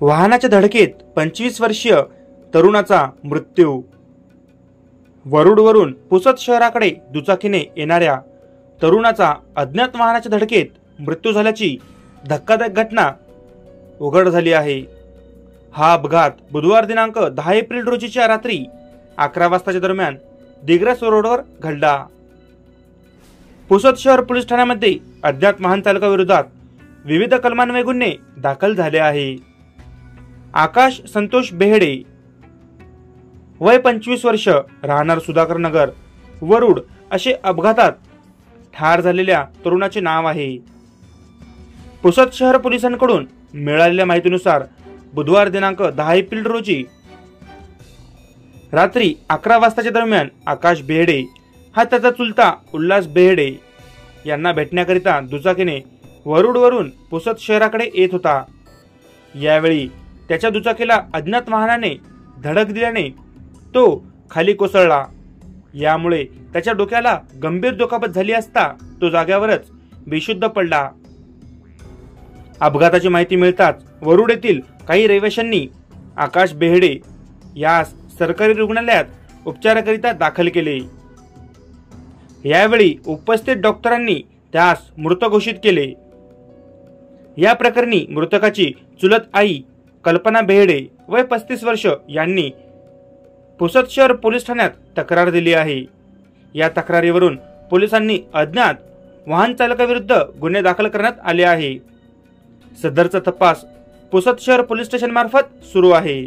वाहनाच्या धडकेत 25 वर्षीय तरुणाचा मृत्यू। वरुडवरून पुसद शहराकडे दुचाकीने येणाऱ्या तरुणाचा अज्ञात वाहनाच्या धडकेत मृत्यू झाल्याची धक्कादायक घटना उघड झाली आहे। हा अपघात बुधवार दिनांक 10 एप्रिल रोजीच्या रात्री 11 वाजताच्या दरम्यान दिग्रस रोडवर घडला। पुसद शहर पोलीस ठाण्यामध्ये अज्ञात वाहन चालकाविरोधात विविध कलमान्वये गुन्हे दाखल झाले आहे। आकाश संतोष बेहडे वय 25 वर्ष, राहणार सुधाकर नगर वरुड असे अपघातात ठार झालेल्या तरुणाचे नाव आहे। पुसद शहर पोलिसांकडून मिळालेल्या माहितीनुसार बुधवार दिनांक 10 एप्रिल रोजी रात्री 11 वाजताच्या दरम्यान आकाश बेहडे हा त्याचा चुलता उल्हास बेहडे यांना भेटण्याकरिता दुचाकीने वरुडवरून पुसद शहराकडे येत होता। यावेळी त्याच्या दुचाकीला अज्ञात वाहनाने धडक दिल्याने तो खाली कोसळला। यामुळे त्याच्या डोक्याला गंभीर दुखापत झाली असता तो जाग्यावरच बेशुद्ध पडला। अपघाताची माहिती मिळताच वरुड येथील काही रहिवाशांनी आकाश बेहडे यास सरकारी रुग्णालयात उपचाराकरिता दाखल केले। यावेळी उपस्थित डॉक्टरांनी त्यास मृत घोषित केले। या प्रकरणी मृतकाची चुलत आई कल्पना बेहडे वय 35 वर्ष यांनी पुसद शहर पोलीस ठाण्यात तक्रार दिली आहे। या तक्रारीवरून पोलिसांनी अज्ञात वाहन चालकाविरुद्ध गुन्हे दाखल करण्यात आले आहे। सदरचा तपास पुसद शहर पोलीस स्टेशन मार्फत सुरू आहे।